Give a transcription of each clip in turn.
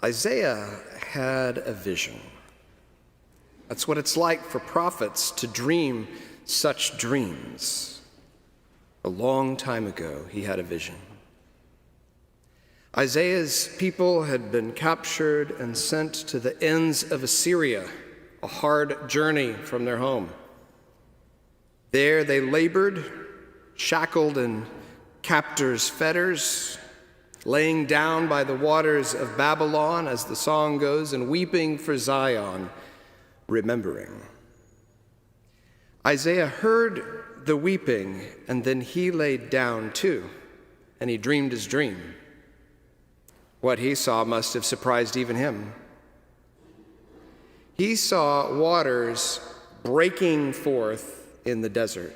Isaiah had a vision. That's what it's like for prophets to dream such dreams. A long time ago, he had a vision. Isaiah's people had been captured and sent to the ends of Assyria, a hard journey from their home. There they labored, shackled in captors' fetters, laying down by the waters of Babylon, as the song goes, and weeping for Zion, remembering. Isaiah heard the weeping, and then he laid down too, and he dreamed his dream. What he saw must have surprised even him. He saw waters breaking forth in the desert.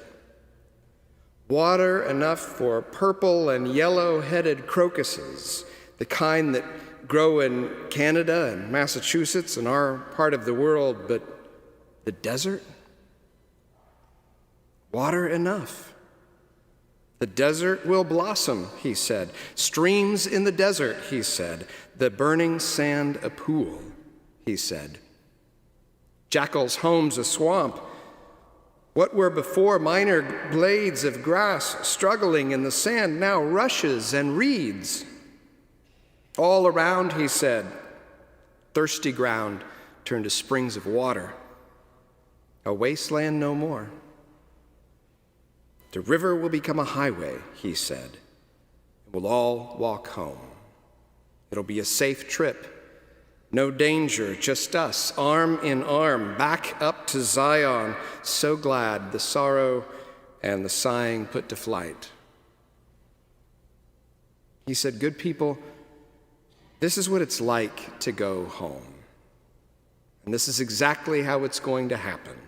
Water enough for purple and yellow-headed crocuses, the kind that grow in Canada and Massachusetts and our part of the world, but the desert? Water enough. The desert will blossom, he said. Streams in the desert, he said. The burning sand a pool, he said. Jackals' homes a swamp. What were before minor blades of grass struggling in the sand, now rushes and reeds. All around, he said, thirsty ground turned to springs of water. A wasteland no more. The river will become a highway, he said. We'll all walk home. It'll be a safe trip. No danger, just us, arm in arm, back up to Zion, so glad the sorrow and the sighing put to flight. He said, good people, this is what it's like to go home. And this is exactly how it's going to happen.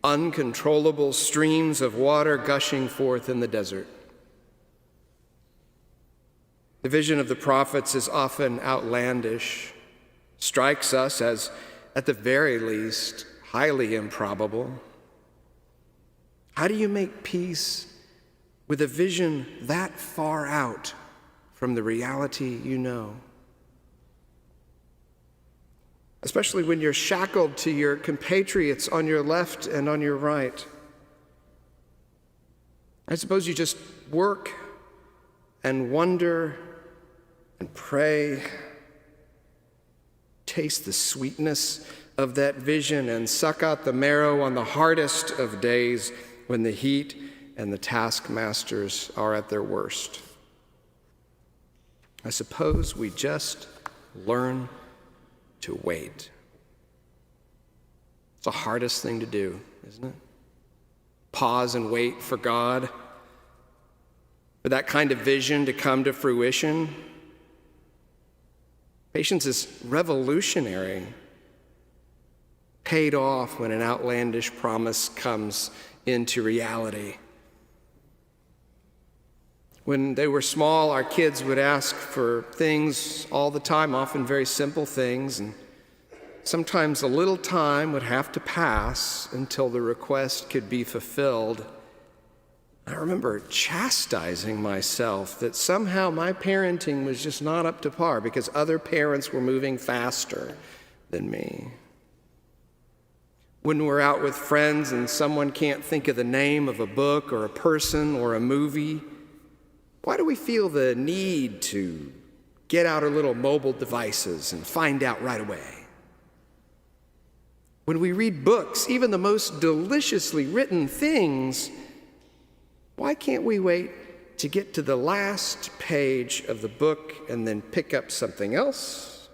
Uncontrollable streams of water gushing forth in the desert. The vision of the prophets is often outlandish, strikes us as, at the very least, highly improbable. How do you make peace with a vision that far out from the reality you know? Especially when you're shackled to your compatriots on your left and on your right. I suppose you just work and wonder and pray, taste the sweetness of that vision and suck out the marrow on the hardest of days when the heat and the taskmasters are at their worst. I suppose we just learn to wait. It's the hardest thing to do, isn't it? Pause and wait for God, for that kind of vision to come to fruition. Patience is revolutionary, paid off when an outlandish promise comes into reality. When they were small, our kids would ask for things all the time, often very simple things, and sometimes a little time would have to pass until the request could be fulfilled. I remember chastising myself that somehow my parenting was just not up to par because other parents were moving faster than me. When we're out with friends and someone can't think of the name of a book or a person or a movie, why do we feel the need to get out our little mobile devices and find out right away? When we read books, even the most deliciously written things, why can't we wait to get to the last page of the book and then pick up something else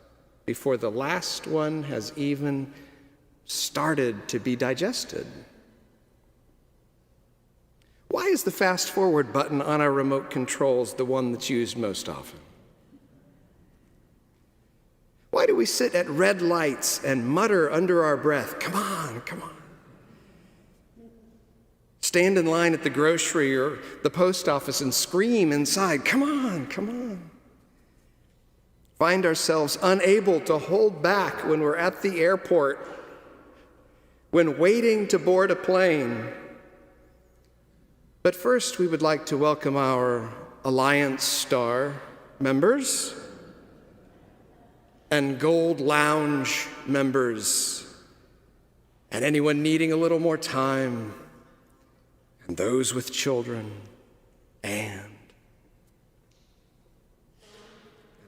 before the last one has even started to be digested? Why is the fast forward button on our remote controls the one that's used most often? Why do we sit at red lights and mutter under our breath, come on, come on? Stand in line at the grocery or the post office and scream inside, come on, come on. Find ourselves unable to hold back when we're at the airport, when waiting to board a plane. But first, we would like to welcome our Alliance Star members. and Gold Lounge members and anyone needing a little more time and those with children and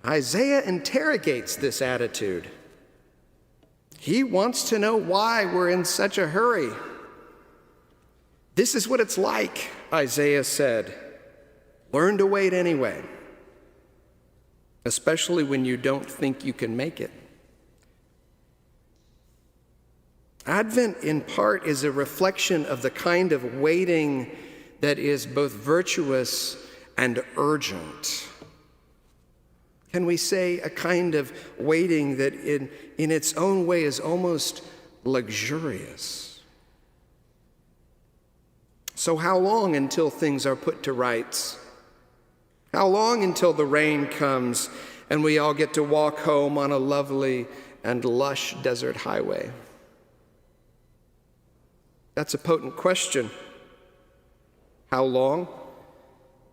Isaiah interrogates this attitude. He wants to know why we're in such a hurry. This is what it's like, Isaiah said. Learn to wait anyway, especially when you don't think you can make it. Advent, in part, is a reflection of the kind of waiting that is both virtuous and urgent. Can we say a kind of waiting that in its own way is almost luxurious? So how long until things are put to rights? How long until the rain comes and we all get to walk home on a lovely and lush desert highway? That's a potent question. How long?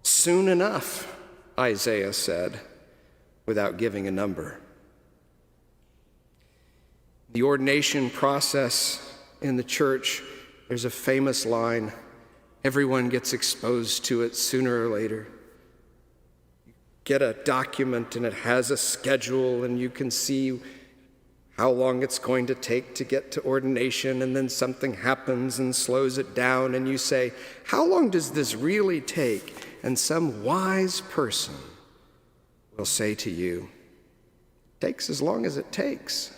Soon enough, Isaiah said, without giving a number. The ordination process in the church, there's a famous line. Everyone gets exposed to it sooner or later. You get a document and it has a schedule and you can see how long it's going to take to get to ordination, and then something happens and slows it down and you say, how long does this really take? And some wise person will say to you, it takes as long as it takes.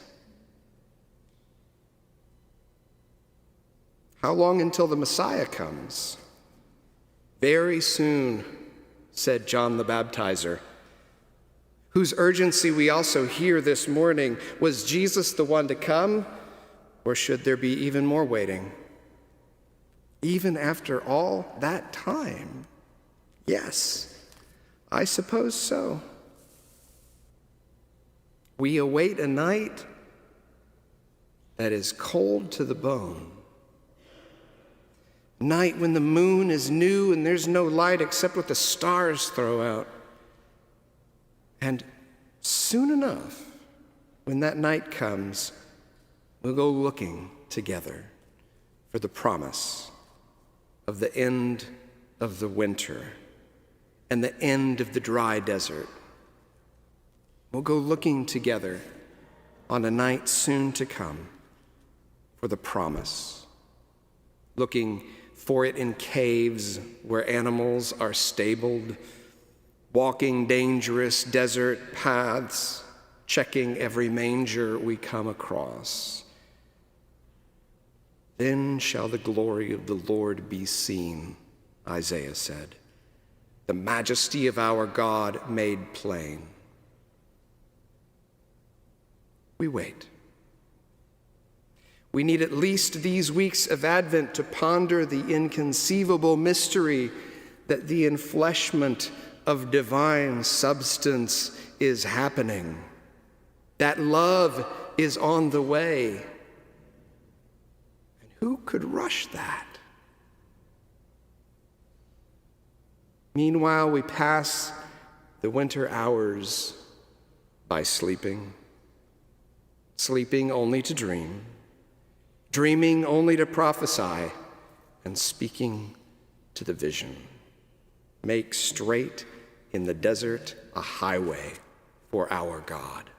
How long until the Messiah comes? Very soon, said John the Baptizer, whose urgency we also hear this morning. Was Jesus the one to come, or should there be even more waiting? Even after all that time? Yes, I suppose so. We await a night that is cold to the bone. Night when the moon is new and there's no light except what the stars throw out. And soon enough, when that night comes, we'll go looking together for the promise of the end of the winter and the end of the dry desert. We'll go looking together on a night soon to come for the promise, looking for it in caves where animals are stabled, walking dangerous desert paths, checking every manger we come across. Then shall the glory of the Lord be seen, Isaiah said, the majesty of our God made plain. We wait. We need at least these weeks of Advent to ponder the inconceivable mystery that the enfleshment of divine substance is happening, that love is on the way. And who could rush that? Meanwhile, we pass the winter hours by sleeping only to dream, dreaming only to prophesy, and speaking to the vision. Make straight in the desert a highway for our God.